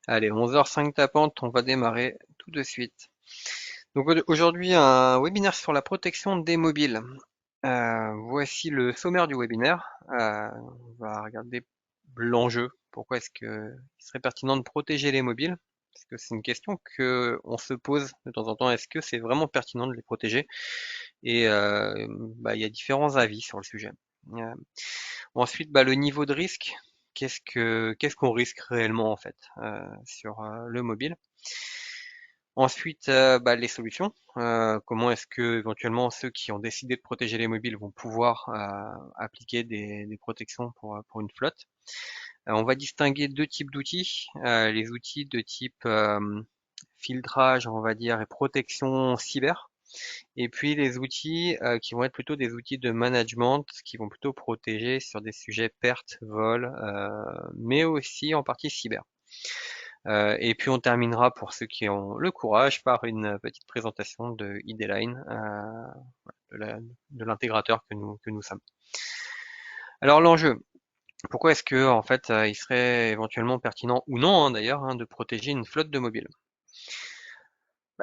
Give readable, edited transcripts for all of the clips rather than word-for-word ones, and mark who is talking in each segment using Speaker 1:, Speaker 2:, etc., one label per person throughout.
Speaker 1: Allez, 11h05 tapante, on va démarrer tout de suite. Donc aujourd'hui, un webinaire sur la protection des mobiles. Voici le sommaire du webinaire. On va regarder l'enjeu. Pourquoi est-ce que il serait pertinent de protéger les mobiles? Parce que c'est une question que on se pose de temps en temps. Est-ce que c'est vraiment pertinent de les protéger? Et il y a différents avis sur le sujet. Euh, Ensuite, le niveau de risque. Qu'est-ce qu'on risque réellement en fait sur le mobile? Ensuite, les solutions. Comment est-ce que éventuellement ceux qui ont décidé de protéger les mobiles vont pouvoir appliquer des protections pour une flotte. On va distinguer deux types d'outils. Les outils de type filtrage, on va dire, et protection cyber. Et puis les outils qui vont être plutôt des outils de management, qui vont plutôt protéger sur des sujets pertes, vols, mais aussi en partie cyber. Et puis on terminera pour ceux qui ont le courage par une petite présentation de ID-Line, de l'intégrateur que nous sommes. Alors l'enjeu, pourquoi est-ce que en fait il serait éventuellement pertinent ou non d'ailleurs de protéger une flotte de mobiles?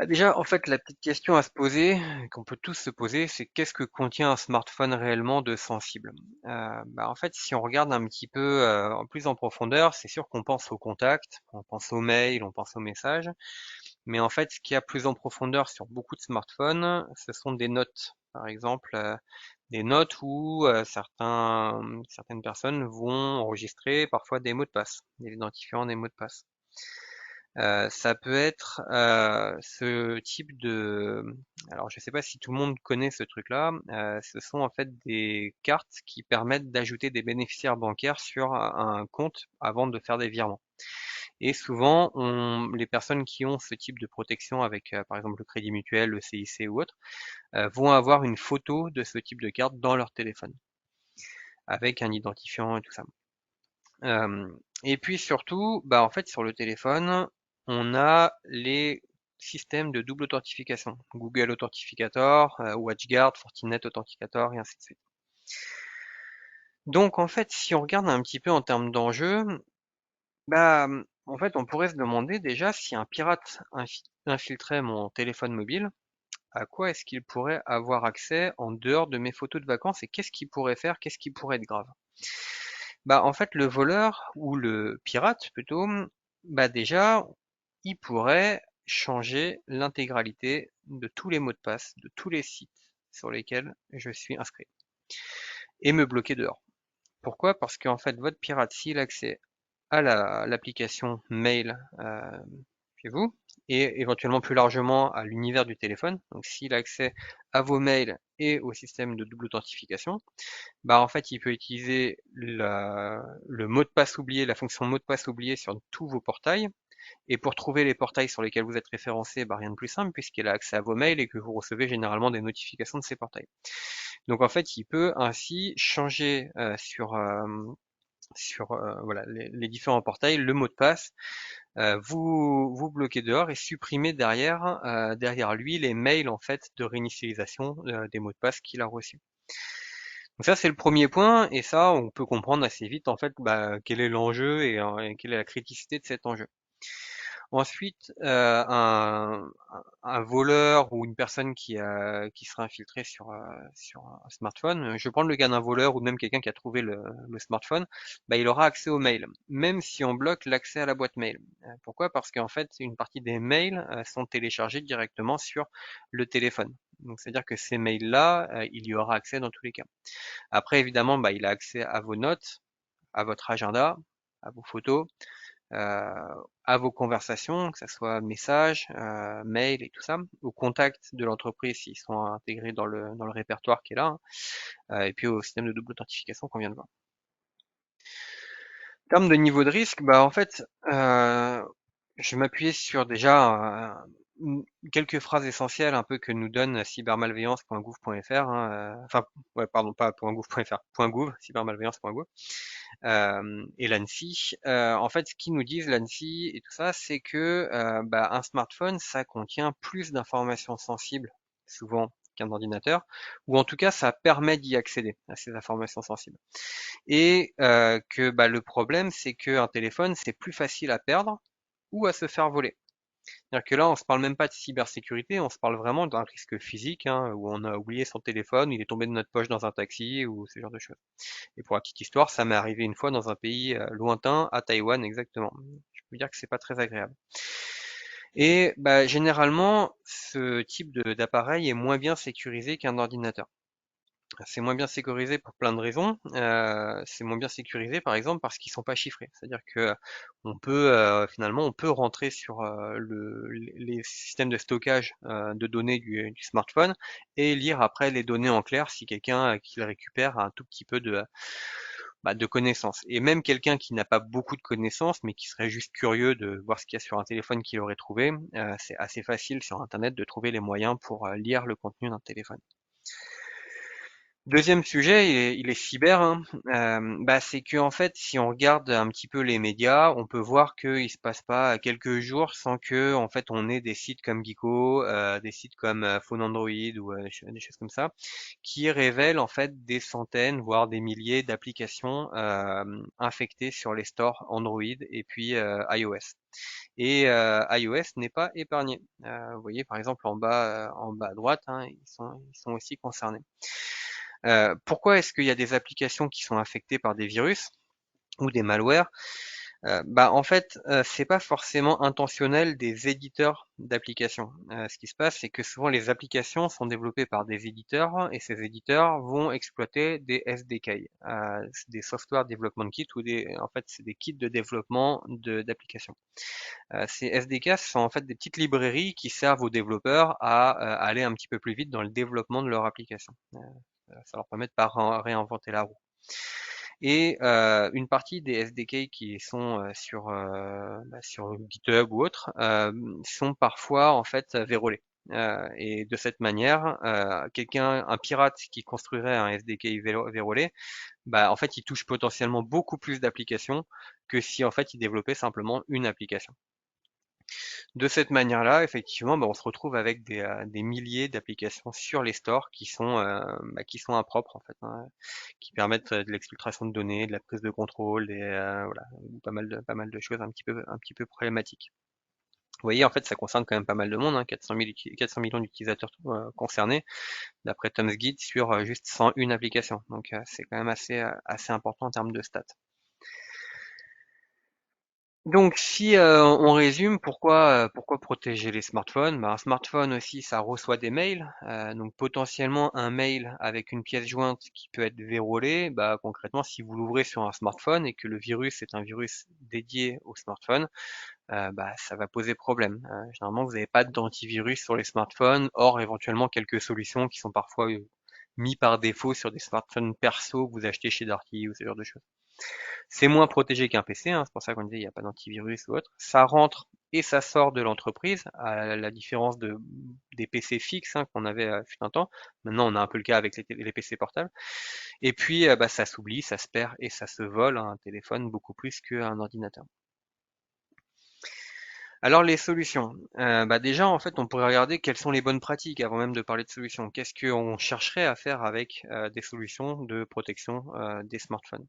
Speaker 1: Déjà, en fait, la petite question à se poser, qu'on peut tous se poser, c'est qu'est-ce que contient un smartphone réellement de sensible? En fait, si on regarde un petit peu en plus en profondeur, c'est sûr qu'on pense au contact, on pense aux mails, on pense aux messages, mais en fait, ce qu'il y a plus en profondeur sur beaucoup de smartphones, ce sont des notes. Par exemple, des notes où certaines personnes vont enregistrer parfois des mots de passe, des identifiants des mots de passe. Ça peut être ce type de... Alors, je ne sais pas si tout le monde connaît ce truc-là. Ce sont en fait des cartes qui permettent d'ajouter des bénéficiaires bancaires sur un compte avant de faire des virements. Et souvent, les personnes qui ont ce type de protection avec, par exemple, le Crédit Mutuel, le CIC ou autre, vont avoir une photo de ce type de carte dans leur téléphone, avec un identifiant et tout ça. Et puis surtout, en fait, sur le téléphone, on a les systèmes de double authentification. Google Authentificator, WatchGuard, Fortinet Authenticator, et ainsi de suite. Donc, en fait, si on regarde un petit peu en termes d'enjeux, en fait, on pourrait se demander déjà si un pirate infiltrait mon téléphone mobile, à quoi est-ce qu'il pourrait avoir accès en dehors de mes photos de vacances et qu'est-ce qu'il pourrait faire, qu'est-ce qui pourrait être grave? En fait, le voleur ou le pirate plutôt, déjà, il pourrait changer l'intégralité de tous les mots de passe de tous les sites sur lesquels je suis inscrit et me bloquer dehors. Pourquoi? Parce qu'en fait, votre pirate, s'il a accès à l'application mail chez vous et éventuellement plus largement à l'univers du téléphone, donc s'il a accès à vos mails et au système de double authentification, en fait, il peut utiliser le mot de passe oublié, la fonction mot de passe oublié sur tous vos portails. Et pour trouver les portails sur lesquels vous êtes référencé, rien de plus simple puisqu'il a accès à vos mails et que vous recevez généralement des notifications de ces portails. Donc en fait, il peut ainsi changer sur voilà, les différents portails le mot de passe, vous bloquer dehors et supprimer derrière lui les mails en fait de réinitialisation des mots de passe qu'il a reçus. Donc ça, c'est le premier point, et ça, on peut comprendre assez vite, en fait, quel est l'enjeu et quelle est la criticité de cet enjeu. Ensuite, un voleur ou une personne qui sera infiltrée sur un smartphone, je vais prendre le cas d'un voleur ou même quelqu'un qui a trouvé le smartphone, il aura accès aux mails, même si on bloque l'accès à la boîte mail. Pourquoi? Parce qu'en fait, une partie des mails sont téléchargés directement sur le téléphone. Donc, c'est-à-dire que ces mails-là, il y aura accès dans tous les cas. Après, évidemment, il a accès à vos notes, à votre agenda, à vos photos, à vos conversations, que ce soit messages, mails et tout ça, aux contacts de l'entreprise s'ils sont intégrés dans le répertoire qui est là, hein, et puis au système de double authentification qu'on vient de voir. En termes de niveau de risque, en fait, je m'appuyais sur déjà quelques phrases essentielles un peu que nous donne cybermalveillance.gouv.fr, hein, enfin, ouais, pardon, pas .gouv.fr, .gouv, cybermalveillance.gouv, et l'ANSSI. En fait, ce qu'ils nous disent, l'ANSSI et tout ça, c'est que un smartphone, ça contient plus d'informations sensibles, souvent, qu'un ordinateur, ou en tout cas, ça permet d'y accéder à ces informations sensibles. Et que le problème, c'est qu'un téléphone, c'est plus facile à perdre ou à se faire voler. C'est-à-dire que là, on se parle même pas de cybersécurité, on se parle vraiment d'un risque physique, hein, où on a oublié son téléphone, il est tombé de notre poche dans un taxi ou ce genre de choses. Et pour la petite histoire, ça m'est arrivé une fois dans un pays lointain, à Taïwan exactement. Je peux dire que c'est pas très agréable. Et bah, généralement, ce type d'appareil est moins bien sécurisé qu'un ordinateur. C'est moins bien sécurisé pour plein de raisons. C'est moins bien sécurisé, par exemple, parce qu'ils sont pas chiffrés. C'est-à-dire que on peut finalement on peut rentrer sur les systèmes de stockage de données du smartphone et lire après les données en clair si quelqu'un qui le récupère a un tout petit peu de connaissances. Et même quelqu'un qui n'a pas beaucoup de connaissances, mais qui serait juste curieux de voir ce qu'il y a sur un téléphone qu'il aurait trouvé, c'est assez facile sur Internet de trouver les moyens pour lire le contenu d'un téléphone. Deuxième sujet, il est cyber, hein. Bah, c'est que en fait, si on regarde un petit peu les médias, on peut voir qu'il se passe pas quelques jours sans que en fait on ait des sites comme Geeko, des sites comme Phone Android ou des choses comme ça, qui révèlent en fait des centaines, voire des milliers d'applications infectées sur les stores Android et puis iOS. Et iOS n'est pas épargné. Vous voyez par exemple en bas à droite, hein, ils sont aussi concernés. Pourquoi est-ce qu'il y a des applications qui sont affectées par des virus ou des malwares? Bah, en fait, c'est pas forcément intentionnel des éditeurs d'applications. Ce qui se passe, c'est que souvent les applications sont développées par des éditeurs et ces éditeurs vont exploiter des SDK, des Software Development Kits ou en fait, c'est des kits de développement d'applications. Ces SDK sont en fait des petites librairies qui servent aux développeurs à aller un petit peu plus vite dans le développement de leur application. Ça leur permet de pas réinventer la roue. Et une partie des SDK qui sont sur GitHub ou autres sont parfois en fait vérolés. Et de cette manière, un pirate qui construirait un SDK vérolé, bah en fait il touche potentiellement beaucoup plus d'applications que si en fait il développait simplement une application. De cette manière-là, effectivement, bah, on se retrouve avec des milliers d'applications sur les stores qui sont impropres en fait, hein, qui permettent de l'exfiltration de données, de la prise de contrôle, voilà, pas mal de choses un petit peu problématiques. Vous voyez, en fait, ça concerne quand même pas mal de monde, hein, 400 millions d'utilisateurs concernés, d'après Tom's Guide, sur juste 101 applications. Donc, c'est quand même assez important en termes de stats. Donc si on résume, pourquoi protéger les smartphones? Bah, un smartphone aussi, ça reçoit des mails, donc potentiellement un mail avec une pièce jointe qui peut être vérolée, bah, concrètement, si vous l'ouvrez sur un smartphone et que le virus est un virus dédié au smartphone, bah, ça va poser problème. Généralement, vous n'avez pas d'antivirus sur les smartphones, hors éventuellement quelques solutions qui sont parfois mis par défaut sur des smartphones perso que vous achetez chez Darty ou ce genre de choses. C'est moins protégé qu'un PC, hein, c'est pour ça qu'on disait il n'y a pas d'antivirus ou autre. Ça rentre et ça sort de l'entreprise, à la différence des PC fixes hein, qu'on avait fut un temps. Maintenant, on a un peu le cas avec les PC portables. Et puis, bah, ça s'oublie, ça se perd et ça se vole hein, un téléphone beaucoup plus qu'un ordinateur. Alors les solutions. Bah déjà en fait on pourrait regarder quelles sont les bonnes pratiques avant même de parler de solutions. Qu'est-ce qu'on chercherait à faire avec des solutions de protection des smartphones?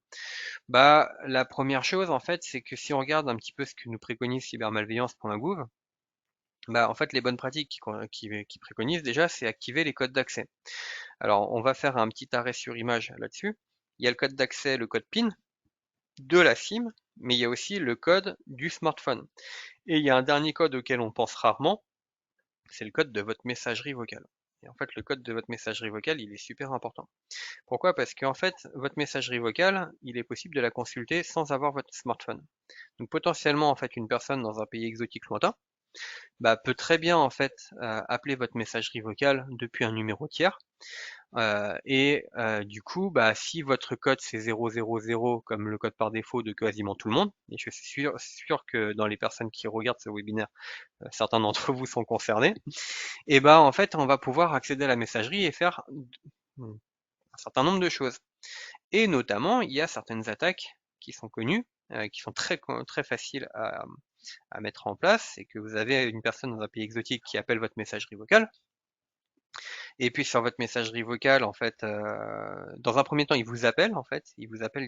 Speaker 1: Bah la première chose en fait c'est que si on regarde un petit peu ce que nous préconise cybermalveillance.gouv, bah en fait les bonnes pratiques qui préconisent déjà c'est activer les codes d'accès. Alors on va faire un petit arrêt sur image là-dessus. Il y a le code d'accès, le code PIN de la SIM, mais il y a aussi le code du smartphone. Et il y a un dernier code auquel on pense rarement, c'est le code de votre messagerie vocale. Et en fait, le code de votre messagerie vocale, il est super important. Pourquoi? Parce qu'en fait, votre messagerie vocale, il est possible de la consulter sans avoir votre smartphone. Donc potentiellement, en fait, une personne dans un pays exotique lointain, bah, peut très bien en fait appeler votre messagerie vocale depuis un numéro tiers. Du coup, bah, si votre code c'est 000 comme le code par défaut de quasiment tout le monde, et je suis sûr que dans les personnes qui regardent ce webinaire, certains d'entre vous sont concernés, et ben en fait on va pouvoir accéder à la messagerie et faire un certain nombre de choses. Et notamment il y a certaines attaques qui sont connues, qui sont très faciles à mettre en place, c'est que vous avez une personne dans un pays exotique qui appelle votre messagerie vocale, et puis sur votre messagerie vocale, en fait, dans un premier temps, il vous appelle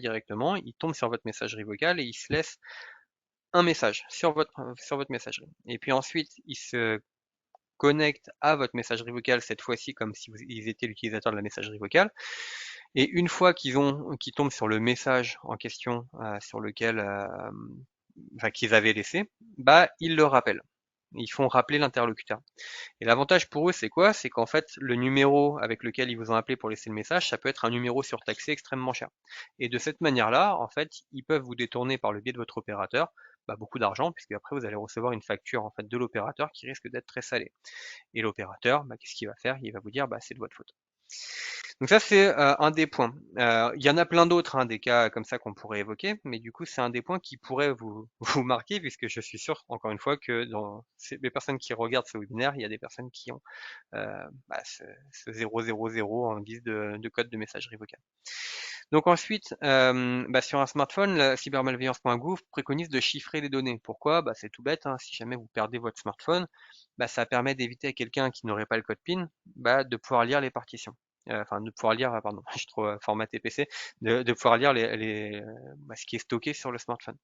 Speaker 1: directement, il tombe sur votre messagerie vocale et il se laisse un message sur votre messagerie. Et puis ensuite, ils se connectent à votre messagerie vocale, cette fois-ci comme si ils étaient l'utilisateur de la messagerie vocale. Et une fois qu'ils tombent sur le message en question sur lequel, enfin, qu'ils avaient laissé, bah ils le rappellent. Ils font rappeler l'interlocuteur. Et l'avantage pour eux, c'est quoi? C'est qu'en fait, le numéro avec lequel ils vous ont appelé pour laisser le message, ça peut être un numéro surtaxé extrêmement cher. Et de cette manière-là, en fait, ils peuvent vous détourner par le biais de votre opérateur bah, beaucoup d'argent, puisque après vous allez recevoir une facture en fait de l'opérateur qui risque d'être très salée. Et l'opérateur, bah, qu'est-ce qu'il va faire? Il va vous dire, bah, c'est de votre faute. Donc ça, c'est un des points. Il y en a plein d'autres, hein, des cas comme ça qu'on pourrait évoquer, mais du coup, c'est un des points qui pourrait vous marquer, puisque je suis sûr, encore une fois, que dans les personnes qui regardent ce webinaire, il y a des personnes qui ont bah, ce 000 en guise de code de messagerie vocale. Donc ensuite, bah, sur un smartphone, la cybermalveillance.gouv préconise de chiffrer les données. Pourquoi? Bah, c'est tout bête, hein, si jamais vous perdez votre smartphone, bah, ça permet d'éviter à quelqu'un qui n'aurait pas le code PIN bah, de pouvoir lire les partitions. Enfin, de pouvoir lire, pardon, je suis trop formaté PC, de pouvoir lire bah, ce qui est stocké sur le smartphone.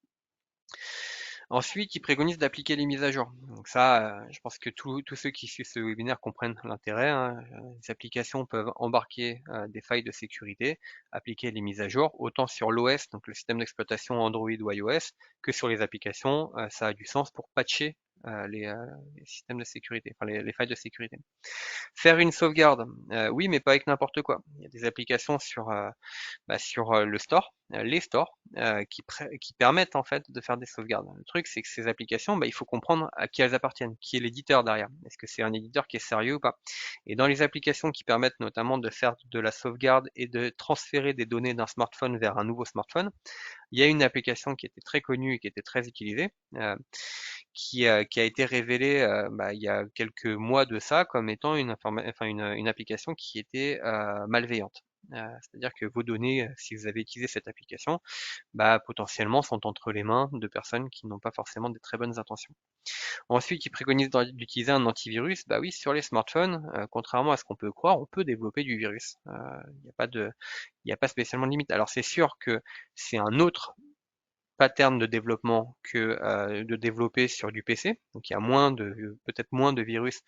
Speaker 1: Ensuite, ils préconisent d'appliquer les mises à jour. Donc ça, je pense que tous ceux qui suivent ce webinaire comprennent l'intérêt, hein. Les applications peuvent embarquer des failles de sécurité, appliquer les mises à jour, autant sur l'OS, donc le système d'exploitation Android ou iOS, que sur les applications. Ça a du sens pour patcher les systèmes de sécurité, enfin les failles de sécurité. Faire une sauvegarde, oui, mais pas avec n'importe quoi. Il y a des applications sur le store, les stores, qui permettent en fait de faire des sauvegardes. Le truc, c'est que ces applications, bah, il faut comprendre à qui elles appartiennent, qui est l'éditeur derrière. Est-ce que c'est un éditeur qui est sérieux ou pas? Et dans les applications qui permettent notamment de faire de la sauvegarde et de transférer des données d'un smartphone vers un nouveau smartphone, il y a une application qui était très connue et qui était très utilisée, qui a été révélée bah, il y a quelques mois de ça comme étant une application qui était malveillante. C'est-à-dire que vos données, si vous avez utilisé cette application, bah, potentiellement sont entre les mains de personnes qui n'ont pas forcément des très bonnes intentions. Ensuite, ils préconisent d'utiliser un antivirus. Bah oui, sur les smartphones, contrairement à ce qu'on peut croire, on peut développer du virus. Il n'y a pas il n'y a pas spécialement de limite. Alors c'est sûr que c'est un autre pattern de développement que de développer sur du PC. Donc il y a peut-être moins de virus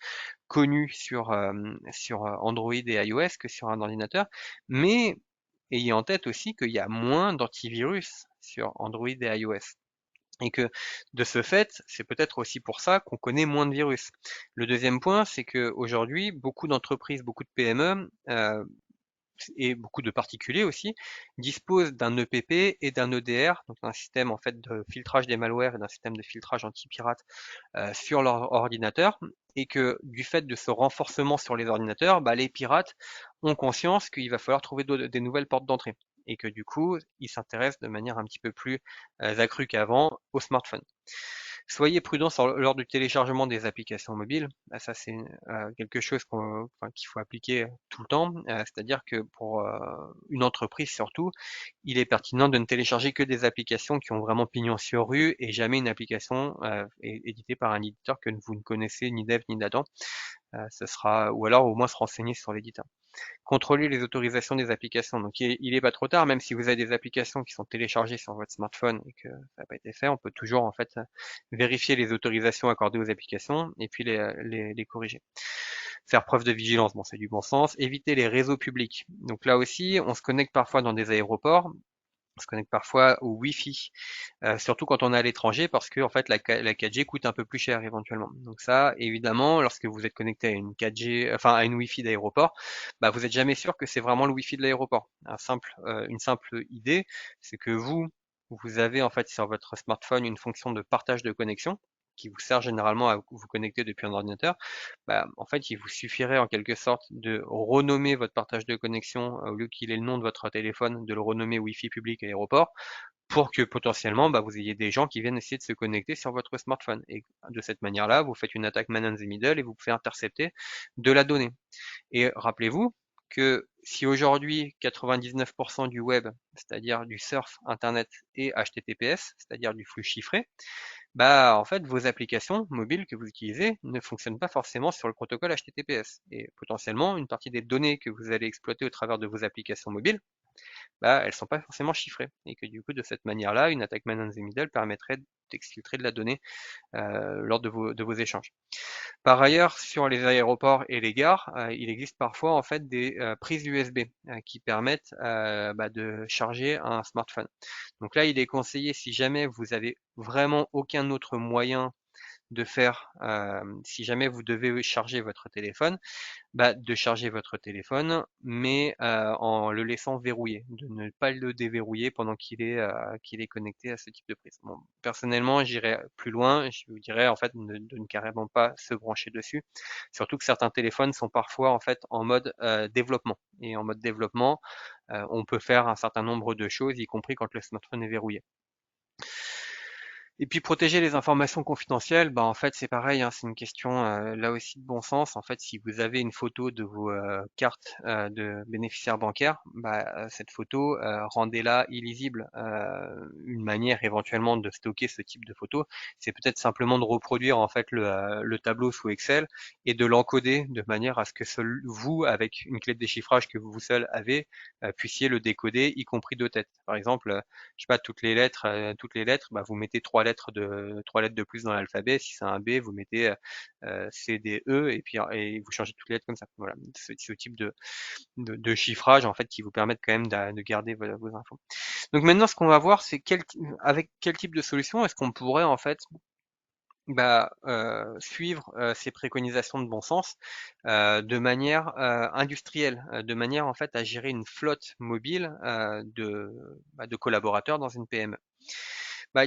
Speaker 1: connus sur Android et iOS que sur un ordinateur, mais ayez en tête aussi qu'il y a moins d'antivirus sur Android et iOS. Et que de ce fait, c'est peut-être aussi pour ça qu'on connaît moins de virus. Le deuxième point, c'est que aujourd'hui, beaucoup d'entreprises, beaucoup de PME et beaucoup de particuliers aussi, disposent d'un EPP et d'un EDR, donc un système en fait de filtrage des malwares et d'un système de filtrage anti-pirate sur leur ordinateur, et que du fait de ce renforcement sur les ordinateurs, bah, les pirates ont conscience qu'il va falloir trouver des nouvelles portes d'entrée, et que du coup, ils s'intéressent de manière un petit peu plus accrue qu'avant au smartphone. Soyez prudents lors du téléchargement des applications mobiles. Bah, ça, c'est quelque chose qu'il faut appliquer tout le temps. C'est-à-dire que pour une entreprise surtout, il est pertinent de ne télécharger que des applications qui ont vraiment pignon sur rue et jamais une application éditée par un éditeur que vous ne connaissez ni d'Eve ni d'Adam. Ou alors au moins se renseigner sur l'éditeur. Contrôler les autorisations des applications. Donc il est pas trop tard, même si vous avez des applications qui sont téléchargées sur votre smartphone et que ça n'a pas été fait, on peut toujours en fait vérifier les autorisations accordées aux applications et puis les corriger. Faire preuve de vigilance, bon c'est du bon sens. Éviter les réseaux publics. Donc là aussi, on se connecte parfois dans des aéroports. On se connecte parfois au Wi-Fi, surtout quand on est à l'étranger, parce que en fait la 4G coûte un peu plus cher éventuellement. Donc ça, évidemment, lorsque vous êtes connecté à une 4G, enfin à une Wi-Fi d'aéroport, bah vous n'êtes jamais sûr que c'est vraiment le Wi-Fi de l'aéroport. Une simple idée, c'est que vous avez en fait sur votre smartphone une fonction de partage de connexion qui vous sert généralement à vous connecter depuis un ordinateur. Bah, en fait, il vous suffirait en quelque sorte de renommer votre partage de connexion au lieu qu'il ait le nom de votre téléphone, de le renommer Wi-Fi public à aéroport pour que potentiellement bah, vous ayez des gens qui viennent essayer de se connecter sur votre smartphone. Et de cette manière-là, vous faites une attaque man in the middle et vous pouvez intercepter de la donnée. Et rappelez-vous que si aujourd'hui 99% du web, c'est-à-dire du surf internet, est HTTPS, c'est-à-dire du flux chiffré, bah en fait vos applications mobiles que vous utilisez ne fonctionnent pas forcément sur le protocole HTTPS. Et potentiellement une partie des données que vous allez exploiter au travers de vos applications mobiles, bah elles sont pas forcément chiffrées. Et que du coup de cette manière-là, une attaque man in the middle permettrait d'exfiltrer de la donnée lors de vos échanges. Par ailleurs, sur les aéroports et les gares, il existe parfois en fait des prises USB qui permettent de charger un smartphone. Donc là, il est conseillé, si jamais vous avez vraiment aucun autre moyen de faire, si jamais vous devez charger votre téléphone, de charger votre téléphone, mais en le laissant verrouillé, de ne pas le déverrouiller pendant qu'il est connecté à ce type de prise. Bon, personnellement, j'irais plus loin, je vous dirais en fait de ne carrément pas se brancher dessus, surtout que certains téléphones sont parfois en fait en mode développement. Et en mode développement, on peut faire un certain nombre de choses, y compris quand le smartphone est verrouillé. Et puis protéger les informations confidentielles, en fait c'est pareil, hein, c'est une question là aussi de bon sens. En fait, si vous avez une photo de vos cartes de bénéficiaires bancaires, cette photo, rendez-la illisible. Une manière éventuellement de stocker ce type de photo, c'est peut-être simplement de reproduire en fait le tableau sous Excel et de l'encoder de manière à ce que seul vous, avec une clé de déchiffrage que vous seul avez, puissiez le décoder, y compris de tête. Par exemple, je sais pas, toutes les lettres, vous mettez trois lettres de plus dans l'alphabet. Si c'est un B, vous mettez C, D, E, et puis et vous changez toutes les lettres comme ça. Voilà, ce type de chiffrage en fait qui vous permettent quand même de garder vos infos. Donc maintenant, ce qu'on va voir, c'est avec quel type de solution est-ce qu'on pourrait en fait suivre ces préconisations de bon sens de manière industrielle, de manière en fait à gérer une flotte mobile de collaborateurs dans une PME.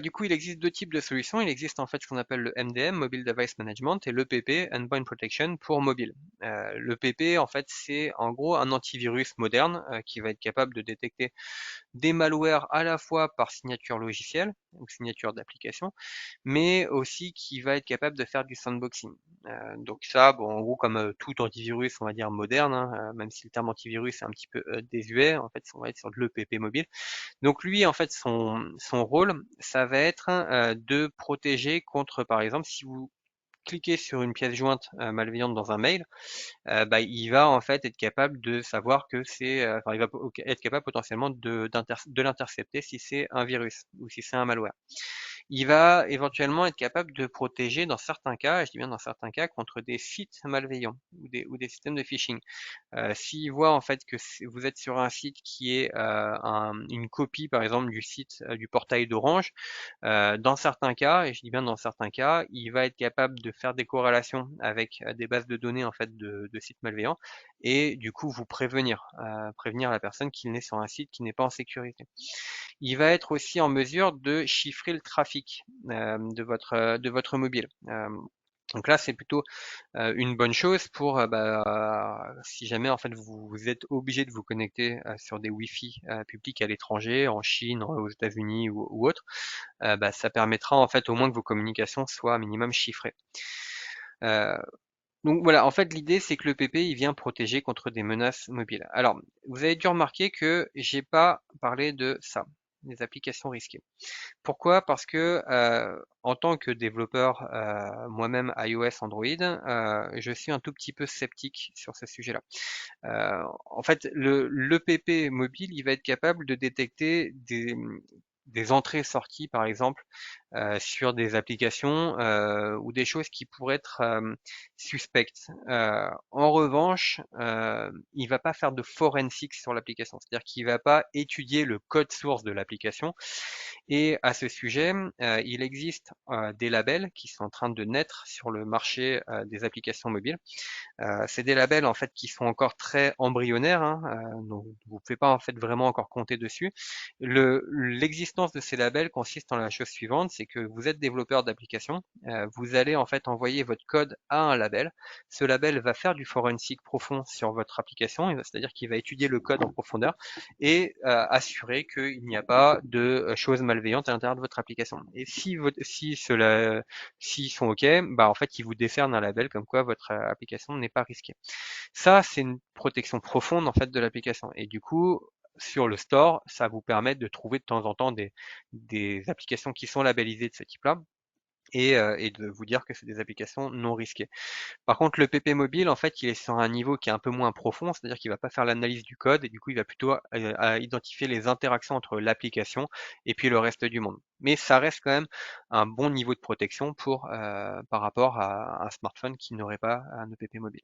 Speaker 1: Du coup, il existe deux types de solutions. Il existe en fait ce qu'on appelle le MDM, Mobile Device Management, et l'EPP, Endpoint Protection pour mobile. L'EPP, en fait, c'est en gros un antivirus moderne qui va être capable de détecter des malwares à la fois par signature logicielle, ou signature d'application, mais aussi qui va être capable de faire du sandboxing. Donc ça, en gros, comme tout antivirus, on va dire moderne, hein, même si le terme antivirus est un petit peu désuet, en fait, on va être sur de l'EPP mobile. Donc lui, en fait, son rôle, ça va être de protéger contre, par exemple, si vous cliquez sur une pièce jointe malveillante dans un mail, il va en fait être capable de savoir que il va être capable potentiellement de l'intercepter si c'est un virus ou si c'est un malware. Il va éventuellement être capable de protéger dans certains cas, et je dis bien dans certains cas, contre des sites malveillants ou des systèmes de phishing. S'il voit en fait que vous êtes sur un site qui est une copie par exemple du site du portail d'Orange, dans certains cas, et je dis bien dans certains cas, il va être capable de faire des corrélations avec des bases de données en fait de sites malveillants et du coup vous prévenir la personne qu'il est sur un site qui n'est pas en sécurité. Il va être aussi en mesure de chiffrer le trafic de votre mobile. Donc là, c'est plutôt une bonne chose pour si jamais en fait vous êtes obligé de vous connecter sur des Wi-Fi publics à l'étranger, en Chine, aux États-Unis ou autre, ça permettra en fait au moins que vos communications soient un minimum chiffrées. Euh, donc voilà, en fait l'idée c'est que le PP il vient protéger contre des menaces mobiles. Alors vous avez dû remarquer que j'ai pas parlé de ça, des applications risquées. Pourquoi? Parce que en tant que développeur moi-même iOS, Android, je suis un tout petit peu sceptique sur ce sujet-là. En fait, l'EPP mobile, il va être capable de détecter des entrées-sorties, par exemple, sur des applications ou des choses qui pourraient être suspectes. En revanche, il va pas faire de forensics sur l'application, c'est-à-dire qu'il va pas étudier le code source de l'application. Et à ce sujet, il existe des labels qui sont en train de naître sur le marché des applications mobiles. C'est des labels en fait qui sont encore très embryonnaires, hein, donc vous ne pouvez pas en fait vraiment encore compter dessus. L'existence de ces labels consiste en la chose suivante, c'est que vous êtes développeur d'application, vous allez en fait envoyer votre code à un label. Ce label va faire du forensic profond sur votre application, c'est-à-dire qu'il va étudier le code en profondeur et assurer qu'il n'y a pas de choses malveillantes à l'intérieur de votre application. Et s'ils sont OK, en fait, ils vous décernent un label comme quoi votre application n'est pas risquée. Ça, c'est une protection profonde en fait de l'application. Et du coup, sur le store, ça vous permet de trouver de temps en temps des applications qui sont labellisées de ce type-là. et de vous dire que c'est des applications non risquées. Par contre, le PP mobile, en fait, il est sur un niveau qui est un peu moins profond, c'est-à-dire qu'il va pas faire l'analyse du code et du coup, il va plutôt à identifier les interactions entre l'application et puis le reste du monde. Mais ça reste quand même un bon niveau de protection par rapport à un smartphone qui n'aurait pas un EPP mobile.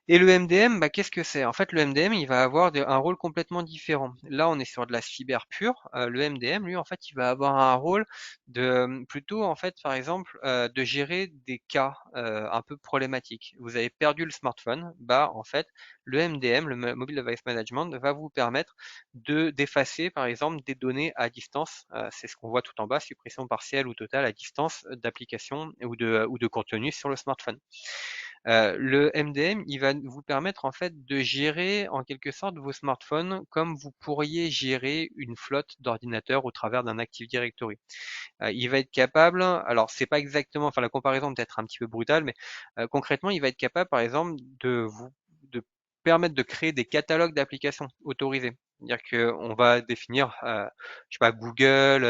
Speaker 1: Et le MDM, bah, qu'est-ce que c'est? En fait, le MDM, il va avoir un rôle complètement différent. Là, on est sur de la cyber pure. Le MDM, lui, en fait, il va avoir un rôle de plutôt, en fait, par exemple, de gérer des cas un peu problématiques. Vous avez perdu le smartphone, bah, en fait, le MDM, le Mobile Device Management, va vous permettre d'effacer, par exemple, des données à distance. C'est ce qu'on voit tout en bas, suppression partielle ou totale à distance d'applications ou de contenu sur le smartphone. Le MDM, il va vous permettre en fait de gérer en quelque sorte vos smartphones comme vous pourriez gérer une flotte d'ordinateurs au travers d'un Active Directory. Il va être capable, alors c'est pas exactement, enfin la comparaison peut être un petit peu brutale, mais concrètement, il va être capable par exemple de permettre de créer des catalogues d'applications autorisées. C'est-à-dire qu'on va définir, je sais pas, Google,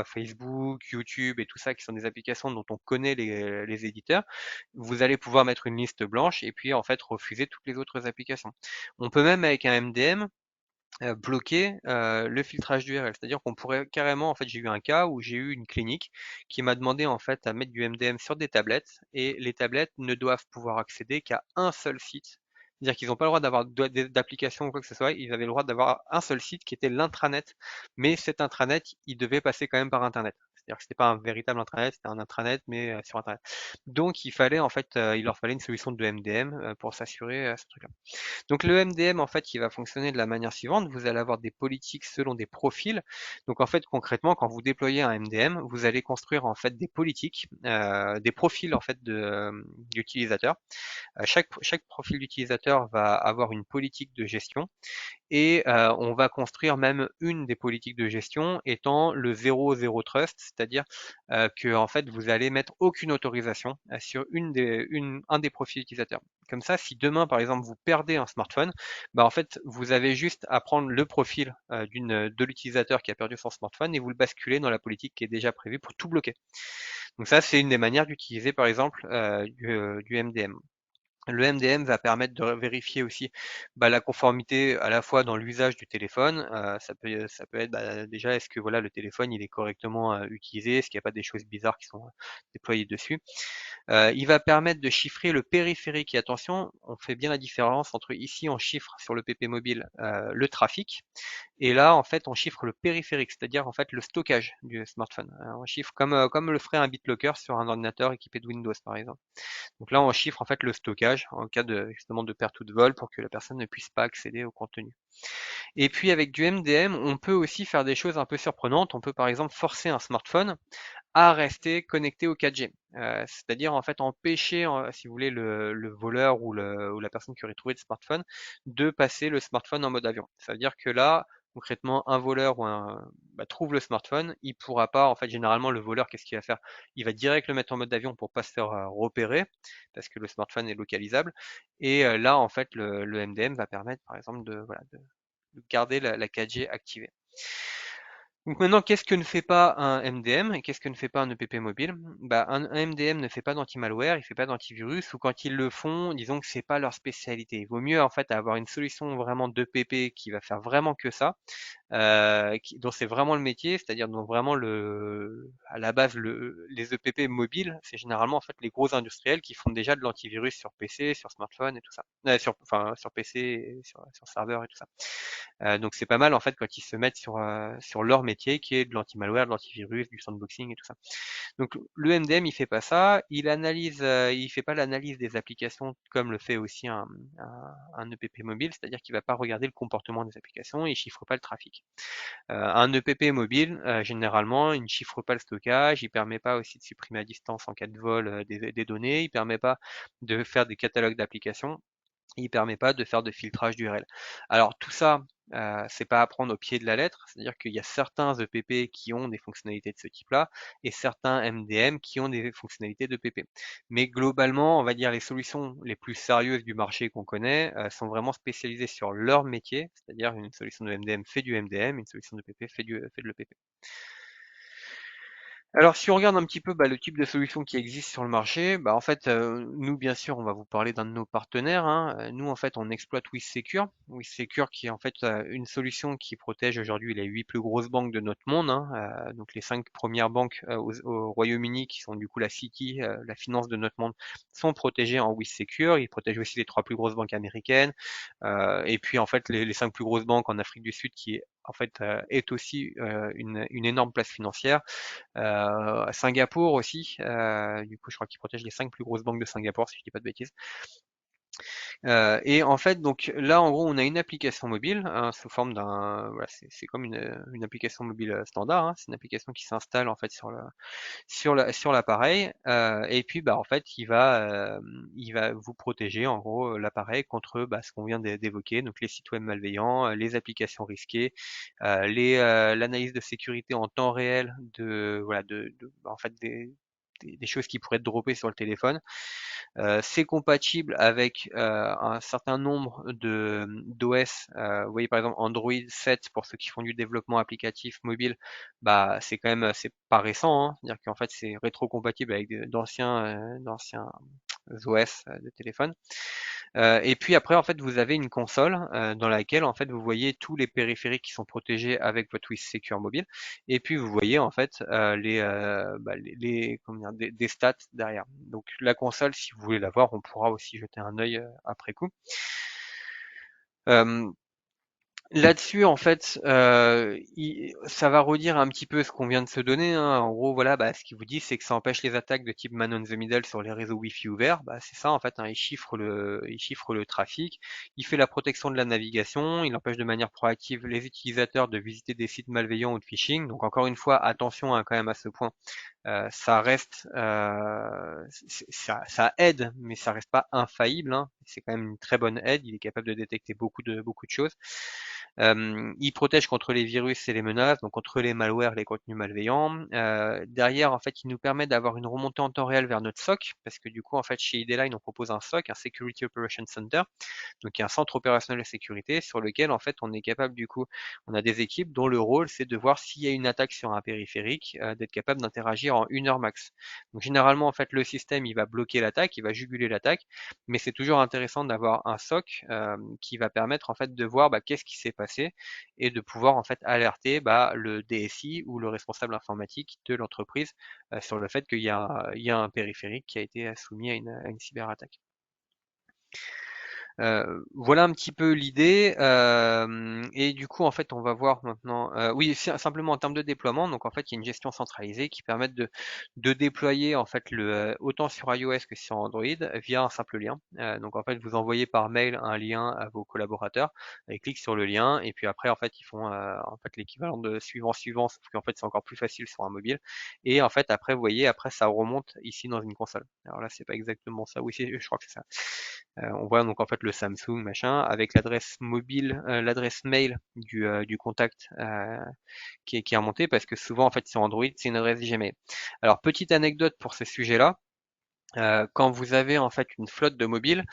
Speaker 1: Facebook, YouTube et tout ça, qui sont des applications dont on connaît les éditeurs. Vous allez pouvoir mettre une liste blanche et puis en fait refuser toutes les autres applications. On peut même avec un MDM bloquer le filtrage d'URL. C'est-à-dire qu'on pourrait carrément, en fait, j'ai eu un cas où j'ai eu une clinique qui m'a demandé en fait à mettre du MDM sur des tablettes et les tablettes ne doivent pouvoir accéder qu'à un seul site. C'est-à-dire qu'ils n'ont pas le droit d'avoir d'application ou quoi que ce soit, ils avaient le droit d'avoir un seul site qui était l'intranet, mais cet intranet, il devait passer quand même par Internet. C'est-à-dire que c'était pas un véritable intranet, c'était un intranet, mais sur Internet. Donc il fallait en fait, il leur fallait une solution de MDM pour s'assurer ce truc-là. Donc le MDM, en fait, il va fonctionner de la manière suivante. Vous allez avoir des politiques selon des profils. Donc en fait, concrètement, quand vous déployez un MDM, vous allez construire en fait des politiques, des profils en fait d'utilisateurs. Chaque profil d'utilisateur va avoir une politique de gestion et on va construire même une des politiques de gestion étant le 0 trust, c'est-à-dire que en fait vous allez mettre aucune autorisation sur un des profils utilisateurs. Comme ça, si demain par exemple vous perdez un smartphone, bah en fait vous avez juste à prendre le profil de l'utilisateur qui a perdu son smartphone et vous le basculez dans la politique qui est déjà prévue pour tout bloquer. Donc ça, c'est une des manières d'utiliser par exemple du MDM. Le MDM va permettre de vérifier aussi la conformité à la fois dans l'usage du téléphone. Ça peut être déjà est-ce que voilà le téléphone il est correctement utilisé, est-ce qu'il n'y a pas des choses bizarres qui sont déployées dessus. Il va permettre de chiffrer le périphérique. Et attention, on fait bien la différence entre ici on chiffre sur le PP mobile le trafic et là en fait on chiffre le périphérique, c'est-à-dire en fait le stockage du smartphone. On chiffre comme le ferait un BitLocker sur un ordinateur équipé de Windows par exemple. Donc là, on chiffre en fait le stockage en cas de, justement de perte ou de vol pour que la personne ne puisse pas accéder au contenu. Et puis avec du MDM, on peut aussi faire des choses un peu surprenantes. On peut par exemple forcer un smartphone à rester connecté au 4G. C'est-à-dire en fait empêcher, si vous voulez, le voleur ou la personne qui aurait trouvé le smartphone de passer le smartphone en mode avion. Ça veut dire que là, concrètement, un voleur trouve le smartphone, il pourra pas, en fait, généralement, le voleur, qu'est-ce qu'il va faire? Il va direct le mettre en mode avion pour pas se faire repérer, parce que le smartphone est localisable. Et là, en fait, le MDM va permettre, par exemple, de garder la 4G activée. Donc maintenant, qu'est-ce que ne fait pas un MDM et qu'est-ce que ne fait pas un EPP mobile? Un MDM ne fait pas d'anti-malware, il fait pas d'antivirus, ou quand ils le font, disons que c'est pas leur spécialité. Il vaut mieux en fait avoir une solution vraiment d'EPP qui va faire vraiment que ça, dont c'est vraiment le métier, c'est-à-dire dont vraiment à la base les EPP mobiles, c'est généralement en fait les gros industriels qui font déjà de l'antivirus sur PC, sur smartphone et tout ça, sur PC, et sur serveur et tout ça. Donc c'est pas mal en fait quand ils se mettent sur leur métier qui est de l'anti-malware, de l'antivirus, du sandboxing et tout ça. Donc le MDM il fait pas ça, il fait pas l'analyse des applications comme le fait aussi un EPP mobile, c'est-à-dire qu'il va pas regarder le comportement des applications, il chiffre pas le trafic. Un EPP mobile, généralement, il ne chiffre pas le stockage, il permet pas aussi de supprimer à distance en cas de vol des données, il permet pas de faire des catalogues d'applications, il permet pas de faire de filtrage d'URL. Alors tout ça, c'est pas à prendre au pied de la lettre, c'est-à-dire qu'il y a certains EPP qui ont des fonctionnalités de ce type-là et certains MDM qui ont des fonctionnalités d'EPP. Mais globalement, on va dire les solutions les plus sérieuses du marché qu'on connaît sont vraiment spécialisées sur leur métier, c'est-à-dire une solution de MDM fait du MDM, une solution d'EPP fait de l'EPP. Alors, si on regarde un petit peu le type de solution qui existe sur le marché, en fait, nous, bien sûr, on va vous parler d'un de nos partenaires, hein. Nous, en fait, on exploite WithSecure. WithSecure, qui est en fait une solution qui protège aujourd'hui les 8 plus grosses banques de notre monde, hein. Donc, les 5 premières banques au Royaume-Uni, qui sont du coup la City, la finance de notre monde, sont protégées en WithSecure. Ils protègent aussi les 3 plus grosses banques américaines. Et puis, en fait, les 5 plus grosses banques en Afrique du Sud, qui en fait est aussi une énorme place financière. Singapour aussi, du coup je crois qu'ils protègent les 5 plus grosses banques de Singapour si je dis pas de bêtises. Et en fait, donc là, en gros, on a une application mobile, hein, sous forme d'un, voilà, c'est comme une application mobile standard, hein. C'est une application qui s'installe en fait sur l'appareil, et puis en fait, il va vous protéger en gros l'appareil contre ce qu'on vient d'évoquer, donc les sites web malveillants, les applications risquées, l'analyse de sécurité en temps réel de voilà en fait des choses qui pourraient être droppées sur le téléphone. C'est compatible avec un certain nombre de d'OS. Vous voyez par exemple Android 7 pour ceux qui font du développement applicatif mobile. C'est quand même c'est pas récent, hein. C'est-à-dire qu'en fait c'est rétro-compatible avec d'anciens OS de téléphone. Et puis après, en fait, vous avez une console dans laquelle, en fait, vous voyez tous les périphériques qui sont protégés avec votre WithSecure mobile. Et puis, vous voyez, en fait, comment dire, des stats derrière. Donc, la console, si vous voulez la voir, on pourra aussi jeter un œil après coup. Euh, Là-dessus, en fait, ça va redire un petit peu ce qu'on vient de se donner, hein. En gros, voilà, ce qu'il vous dit, c'est que ça empêche les attaques de type man on the middle sur les réseaux Wi-Fi ouverts. C'est ça, en fait, hein. Il chiffre le trafic, il fait la protection de la navigation, il empêche de manière proactive les utilisateurs de visiter des sites malveillants ou de phishing. Donc, encore une fois, attention, hein, quand même à ce point. Ça reste, ça aide, mais ça reste pas infaillible, hein. C'est quand même une très bonne aide. Il est capable de détecter beaucoup de choses. Il protège contre les virus et les menaces, donc contre les malwares, les contenus malveillants. Derrière, en fait, il nous permet d'avoir une remontée en temps réel vers notre SOC, parce que du coup, en fait, chez ID-Line, on propose un SOC, un Security Operations Center, donc il y a un centre opérationnel de sécurité sur lequel, en fait, on est capable, du coup, on a des équipes dont le rôle, c'est de voir s'il y a une attaque sur un périphérique, d'être capable d'interagir en 1 heure max. Donc généralement, en fait, le système, il va bloquer l'attaque, il va juguler l'attaque, mais c'est toujours intéressant d'avoir un SOC qui va permettre, en fait, de voir qu'est-ce qui s'est passé et de pouvoir, en fait, alerter le DSI ou le responsable informatique de l'entreprise sur le fait qu'il y a un périphérique qui a été soumis à une cyberattaque. Voilà un petit peu l'idée. Et du coup, en fait, on va voir maintenant. Oui, simplement en termes de déploiement. Donc, en fait, il y a une gestion centralisée qui permet de déployer en fait autant sur iOS que sur Android via un simple lien. Donc, en fait, vous envoyez par mail un lien à vos collaborateurs. Ils cliquent sur le lien et puis après, en fait, ils font en fait l'équivalent de suivant, sauf qu'en fait, c'est encore plus facile sur un mobile. Et en fait, après, vous voyez, après, ça remonte ici dans une console. Alors là, c'est pas exactement ça. Oui, je crois que c'est ça. On voit donc en fait le Samsung machin avec l'adresse mobile, l'adresse mail du contact qui est remontée parce que souvent en fait sur Android c'est une adresse Gmail. Alors petite anecdote pour ce sujet-là. Quand vous avez en fait une flotte de mobiles,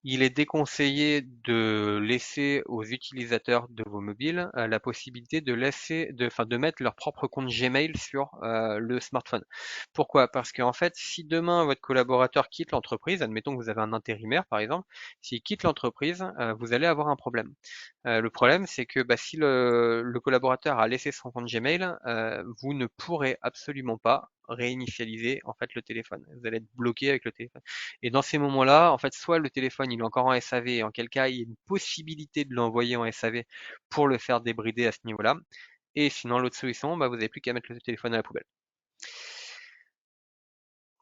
Speaker 1: il est déconseillé de laisser aux utilisateurs de vos mobiles la possibilité de mettre leur propre compte Gmail sur le smartphone. Pourquoi? Parce qu'en fait, si demain votre collaborateur quitte l'entreprise, admettons que vous avez un intérimaire par exemple, s'il quitte l'entreprise, vous allez avoir un problème. Le problème, c'est que si le collaborateur a laissé son compte Gmail, vous ne pourrez absolument pas réinitialiser en fait le téléphone. Vous allez être bloqué avec le téléphone. Et dans ces moments-là, en fait, soit le téléphone il est encore en SAV, et en quel cas il y a une possibilité de l'envoyer en SAV pour le faire débrider à ce niveau-là. Et sinon, l'autre solution, vous n'avez plus qu'à mettre le téléphone à la poubelle.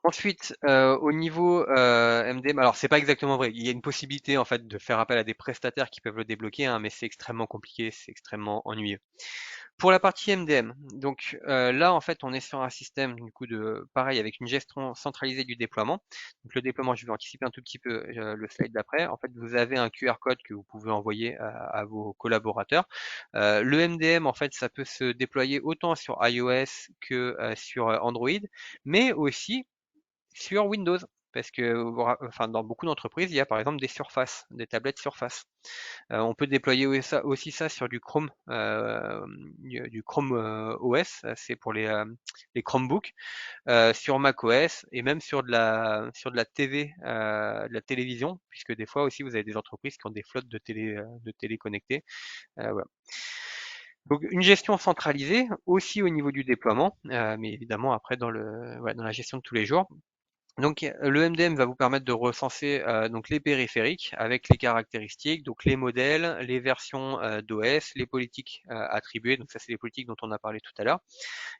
Speaker 1: Ensuite, au niveau MDM, alors c'est pas exactement vrai. Il y a une possibilité en fait de faire appel à des prestataires qui peuvent le débloquer, hein, mais c'est extrêmement compliqué, c'est extrêmement ennuyeux. Pour la partie MDM, donc là en fait on est sur un système du coup de pareil avec une gestion centralisée du déploiement. Donc le déploiement, je vais anticiper un tout petit peu le slide d'après. En fait, vous avez un QR code que vous pouvez envoyer à vos collaborateurs. Le MDM en fait ça peut se déployer autant sur iOS que sur Android, mais aussi sur Windows. parce que enfin, dans beaucoup d'entreprises, il y a par exemple des surfaces, des tablettes surface. On peut déployer aussi ça sur du Chrome, du Chrome OS, c'est pour les Chromebooks, sur macOS et même sur de la TV, de la télévision, puisque des fois aussi vous avez des entreprises qui ont des flottes de télé connectées. Voilà. Donc une gestion centralisée aussi au niveau du déploiement, mais évidemment après ouais, dans la gestion de tous les jours. Donc le MDM va vous permettre de recenser donc les périphériques avec les caractéristiques, donc les modèles, les versions d'OS, les politiques attribuées, donc ça c'est les politiques dont on a parlé tout à l'heure.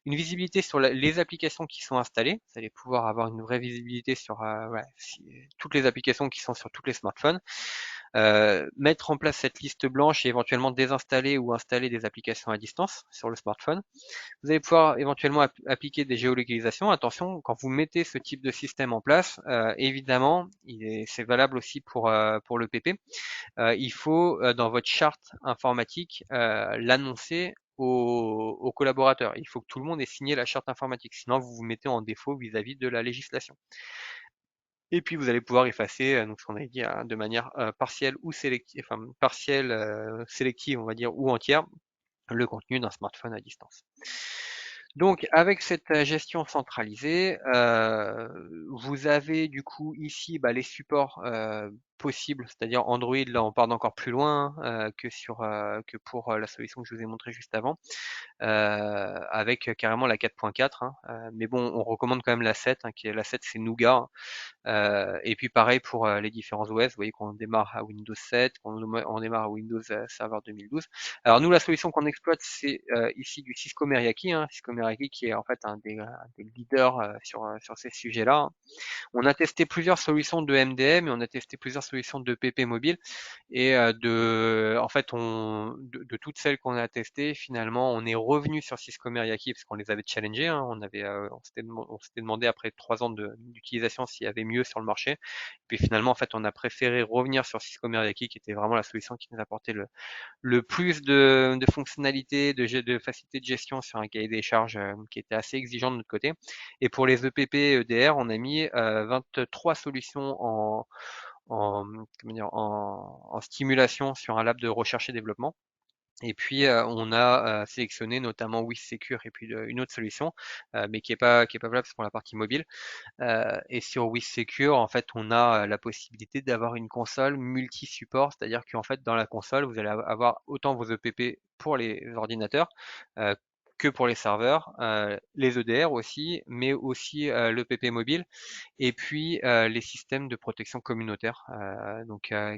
Speaker 1: Une visibilité sur les applications qui sont installées, vous allez pouvoir avoir une vraie visibilité sur ouais, toutes les applications qui sont sur tous les smartphones. Mettre en place cette liste blanche et éventuellement désinstaller ou installer des applications à distance sur le smartphone. Vous allez pouvoir éventuellement appliquer des géolocalisations. Attention, quand vous mettez ce type de système en place, évidemment, c'est valable aussi pour le PP. Il faut, dans votre charte informatique, l'annoncer aux collaborateurs. Il faut que tout le monde ait signé la charte informatique, sinon vous vous mettez en défaut vis-à-vis de la législation. Et puis vous allez pouvoir effacer, donc ce qu'on avait dit, hein, de manière partielle ou sélective, enfin partielle, sélective, on va dire, ou entière, le contenu d'un smartphone à distance. Donc avec cette gestion centralisée, vous avez du coup ici les supports possibles, c'est-à-dire Android, là on part d'encore plus loin que pour la solution que je vous ai montrée juste avant, avec carrément la 4.4, hein, mais bon on recommande quand même la 7, hein, qui est la 7 c'est Nougat, hein. Et puis pareil pour les différents OS, vous voyez qu'on démarre à Windows 7, on démarre à Windows Server 2012. Alors nous, la solution qu'on exploite, c'est ici du Cisco Meraki, hein, Cisco Meraki qui est en fait un des leaders sur ces sujets-là, hein. On a testé plusieurs solutions de MDM et on a testé plusieurs solutions de PP mobile. Et en fait, de toutes celles qu'on a testées, finalement, on est revenu sur Cisco Meraki parce qu'on les avait challengées, hein. On s'était demandé après 3 ans d'utilisation s'il y avait mieux sur le marché. Et puis finalement, en fait, on a préféré revenir sur Cisco Meraki, qui était vraiment la solution qui nous apportait le plus de fonctionnalités, de facilité de gestion sur un cahier des charges qui était assez exigeant de notre côté. Et pour les EPP EDR, on a mis 23 solutions comment dire, en stimulation sur un lab de recherche et développement. Et puis on a sélectionné notamment WithSecure et puis une autre solution, mais qui est pas valable pour la partie mobile. Et sur WithSecure, en fait, on a la possibilité d'avoir une console multi-support, c'est-à-dire qu'en fait, dans la console, vous allez avoir autant vos EPP pour les ordinateurs euh, que pour les serveurs, les EDR aussi, mais aussi l'EPP mobile, et puis les systèmes de protection communautaire,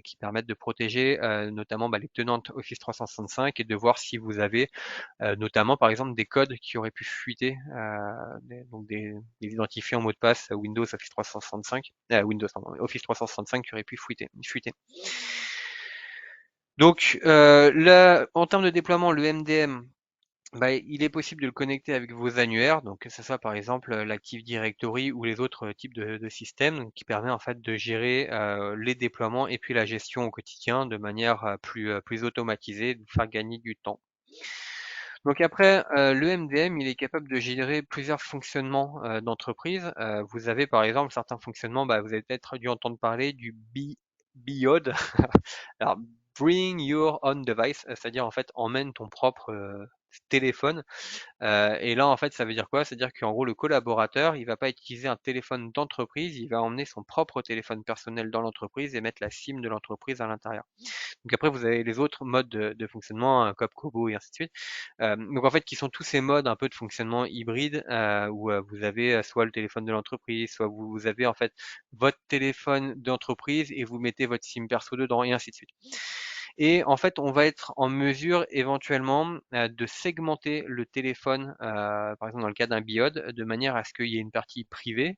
Speaker 1: qui permettent de protéger notamment les tenantes Office 365 et de voir si vous avez notamment par exemple des codes qui auraient pu fuiter, donc des identifiants mots de passe Windows Office 365, Office 365 qui auraient pu fuiter. Donc là, en termes de déploiement, le MDM, il est possible de le connecter avec vos annuaires, donc que ce soit par exemple l'Active Directory ou les autres types de systèmes, donc, qui permet en fait de gérer les déploiements et puis la gestion au quotidien de manière plus automatisée, de faire gagner du temps. Donc après, le MDM, il est capable de gérer plusieurs fonctionnements d'entreprise. Vous avez par exemple certains fonctionnements, vous avez peut-être dû entendre parler du BIOD. Alors, Bring Your Own Device, c'est-à-dire en fait emmène ton propre téléphone. Et là, en fait, ça veut dire quoi? C'est-à-dire qu'en gros, le collaborateur, il va pas utiliser un téléphone d'entreprise, il va emmener son propre téléphone personnel dans l'entreprise et mettre la SIM de l'entreprise à l'intérieur. Donc après, vous avez les autres modes de fonctionnement, Coop, Kobo et ainsi de suite. Donc en fait, qui sont tous ces modes un peu de fonctionnement hybride, où vous avez soit le téléphone de l'entreprise, soit vous avez en fait votre téléphone d'entreprise et vous mettez votre SIM perso dedans et ainsi de suite. Et en fait, on va être en mesure éventuellement de segmenter le téléphone, par exemple dans le cas d'un BIOD, de manière à ce qu'il y ait une partie privée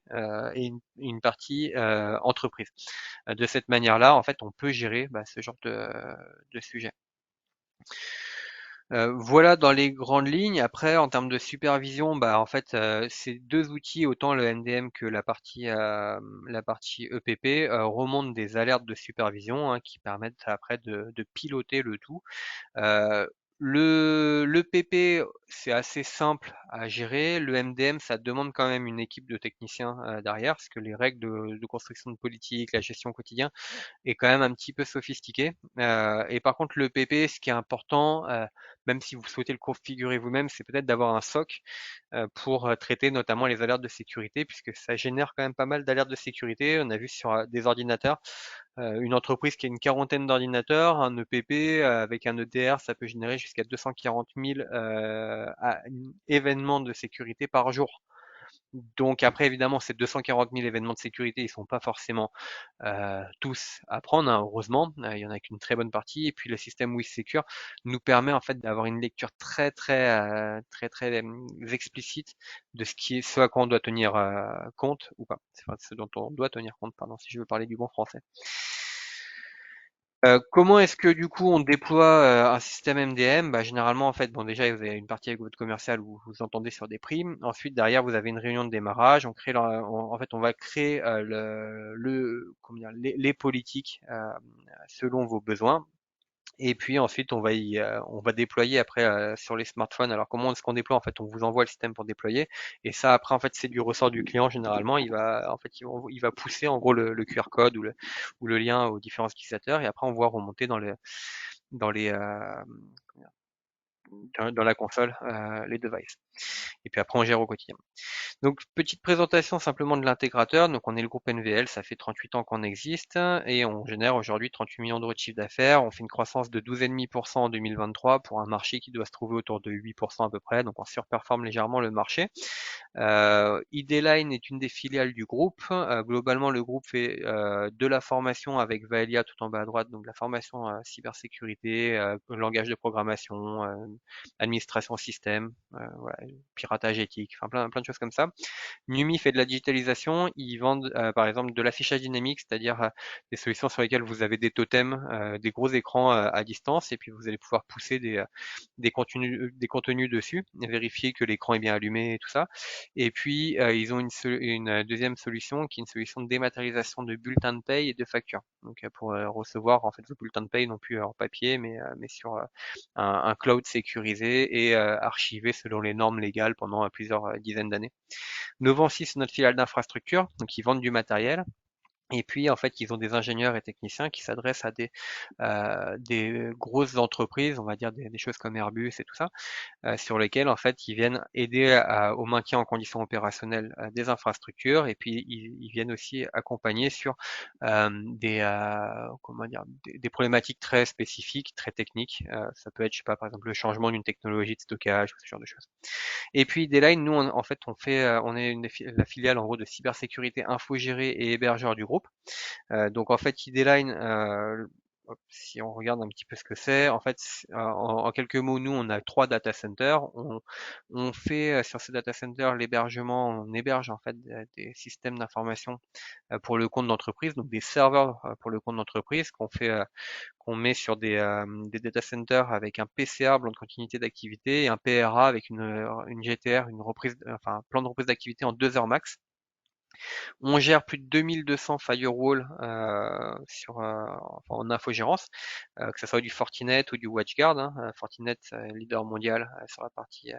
Speaker 1: et une partie entreprise. De cette manière-là, en fait, on peut gérer ce genre de sujet. Voilà dans les grandes lignes. Après, en termes de supervision, en fait, ces deux outils, autant le MDM que la partie EPP, remontent des alertes de supervision, hein, qui permettent après de piloter le tout. Le PP, c'est assez simple à gérer. Le MDM, ça demande quand même une équipe de techniciens derrière, parce que les règles de construction de politique, la gestion quotidienne est quand même un petit peu sophistiquée. Et par contre, le PP, ce qui est important, même si vous souhaitez le configurer vous-même, c'est peut-être d'avoir un SOC pour traiter notamment les alertes de sécurité, puisque ça génère quand même pas mal d'alertes de sécurité. On a vu sur des ordinateurs, une entreprise qui a une quarantaine d'ordinateurs, un EPP avec un EDR, ça peut générer jusqu'à 240 000 événements de sécurité par jour. Donc après, évidemment, ces 240 000 événements de sécurité, ils sont pas forcément tous à prendre, hein, heureusement. Il y en a qu'une très bonne partie. Et puis le système WithSecure nous permet en fait d'avoir une lecture très explicite de ce à quoi on doit tenir compte ou pas. Enfin, ce dont on doit tenir compte, pardon, si je veux parler du bon français. Comment est-ce que du coup on déploie un système MDM? Bah, généralement en fait, bon déjà vous avez une partie avec votre commercial où vous entendez sur des primes. Ensuite derrière vous avez une réunion de démarrage. On crée, en fait on va créer comment dire, les politiques selon vos besoins. Et puis ensuite, on va déployer après sur les smartphones. Alors comment est-ce qu'on déploie? En fait, on vous envoie le système pour déployer. Et ça, après, en fait, c'est du ressort du client généralement. En fait, il va pousser en gros le QR code ou le lien aux différents utilisateurs. Et après, on voit remonter dans les, dans la console les devices. Et puis après, on gère au quotidien. Donc, petite présentation simplement de l'intégrateur. Donc, on est le groupe NVL, ça fait 38 ans qu'on existe et on génère aujourd'hui 38 millions d'euros de chiffre d'affaires. On fait une croissance de 12,5% en 2023 pour un marché qui doit se trouver autour de 8% à peu près. Donc, on surperforme légèrement le marché. ID-Line est une des filiales du groupe. Globalement, le groupe fait de la formation avec Vaelia tout en bas à droite, donc la formation cybersécurité, langage de programmation, administration système, voilà, piratage éthique, enfin plein de choses comme ça. Numi fait de la digitalisation. Ils vendent par exemple de l'affichage dynamique, c'est-à-dire des solutions sur lesquelles vous avez des totems, des gros écrans à distance, et puis vous allez pouvoir pousser des contenus dessus, et vérifier que l'écran est bien allumé et tout ça. Et puis ils ont une deuxième solution qui est une solution de dématérialisation de bulletins de paye et de factures. Donc pour recevoir en fait vos bulletins de paye non plus en papier, mais sur un cloud sécurisé et archivé selon les normes légales pendant plusieurs dizaines d'années. Novancy, c'est notre filiale d'infrastructure, donc ils vendent du matériel. Et puis, en fait, ils ont des ingénieurs et techniciens qui s'adressent à des grosses entreprises, on va dire des choses comme Airbus et tout ça, sur lesquels en fait ils viennent aider au maintien en conditions opérationnelles des infrastructures et puis ils viennent aussi accompagner sur comment dire des problématiques très spécifiques, très techniques. Ça peut être, je sais pas, par exemple le changement d'une technologie de stockage ou ce genre de choses. Et puis D-Line, nous en fait on est la filiale en gros de cybersécurité infogérée et hébergeur du groupe. Donc en fait, ID-Line, si on regarde un petit peu ce que c'est, en fait, en quelques mots, nous, on a 3 data centers. On fait sur ces data centers l'hébergement, on héberge en fait des systèmes d'information pour le compte d'entreprise, donc des serveurs pour le compte d'entreprise qu'on met sur des data centers avec un PCA, plan de continuité d'activité, et un PRA avec une GTR, enfin, un plan de reprise d'activité en 2 heures max. On gère plus de 2200 firewalls en infogérance, que ce soit du Fortinet ou du WatchGuard, hein. Fortinet, leader mondial sur la partie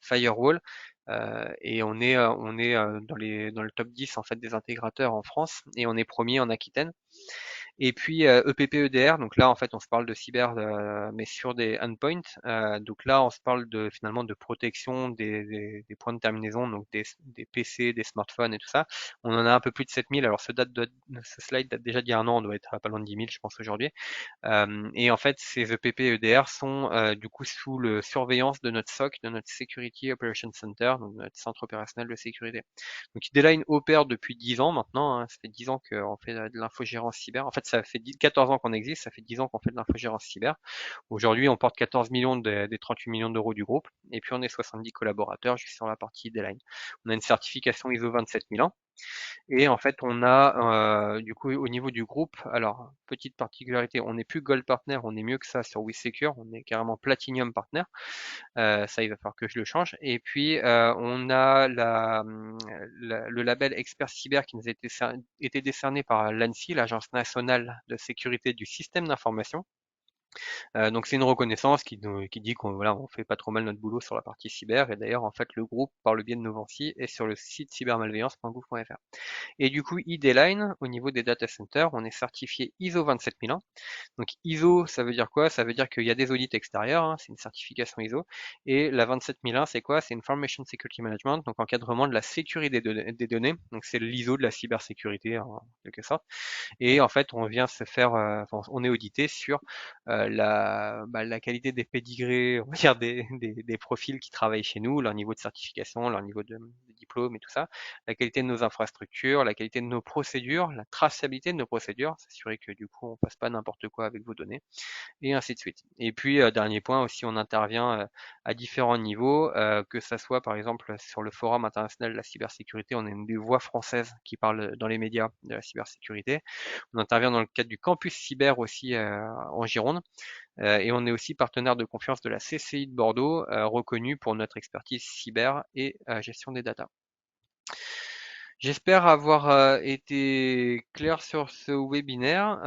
Speaker 1: firewall. Et on est dans le top 10 en fait des intégrateurs en France et on est premier en Aquitaine. Et puis EPP EDR, donc là en fait on se parle de cyber mais sur des endpoints. Donc là on se parle de finalement de protection des points de terminaison, donc des PC, des smartphones et tout ça. On en a un peu plus de 7000. Alors ce slide date déjà d'il y a un an, on doit être à pas loin de 10 000 je pense aujourd'hui. Et en fait ces EPP EDR sont du coup sous le surveillance de notre SOC, de notre Security Operations Center, donc notre centre opérationnel de sécurité. Donc Ideline opère depuis 10 ans maintenant, hein. Ça fait 10 ans qu'on fait de l'infogérance cyber. En fait, ça fait 14 ans qu'on existe, ça fait 10 ans qu'on fait de l'infogérance cyber. Aujourd'hui, on porte 14 millions des 38 millions d'euros du groupe. Et puis, on est 70 collaborateurs juste sur la partie Ideline. On a une certification ISO 27001. Et en fait, on a du coup au niveau du groupe, alors petite particularité, on n'est plus Gold Partner, on est mieux que ça sur WithSecure, on est carrément Platinum Partner. Ça, il va falloir que je le change. Et puis, on a le label Expert Cyber qui nous a été décerné par l'ANSSI, l'Agence nationale de sécurité du système d'information. Donc c'est une reconnaissance qui dit qu'on voilà, on fait pas trop mal notre boulot sur la partie cyber. Et d'ailleurs, en fait, le groupe, par le biais de Novancy, est sur le site cybermalveillance.gouv.fr. Et du coup, ID-Line, au niveau des data centers, on est certifié ISO 27001. Donc ISO, ça veut dire quoi? Ça veut dire qu'il y a des audits extérieurs, hein, c'est une certification ISO. Et la 27001, c'est quoi? C'est Information Security Management, donc encadrement de la sécurité des données. Donc c'est l'ISO de la cybersécurité en quelque sorte. Et en fait, on vient se faire, enfin, on est audité sur la qualité des pédigrés, on va dire des profils qui travaillent chez nous, leur niveau de certification, leur niveau de diplôme et tout ça, la qualité de nos infrastructures, la qualité de nos procédures, la traçabilité de nos procédures, s'assurer que du coup on fasse pas n'importe quoi avec vos données et ainsi de suite. Et puis, dernier point aussi, on intervient à différents niveaux, que ça soit par exemple sur le Forum international de la cybersécurité, on est une des voix françaises qui parlent dans les médias de la cybersécurité. On intervient dans le cadre du campus cyber aussi en Gironde, et on est aussi partenaire de confiance de la CCI de Bordeaux, reconnu pour notre expertise cyber et gestion des data. J'espère avoir été clair sur ce webinaire.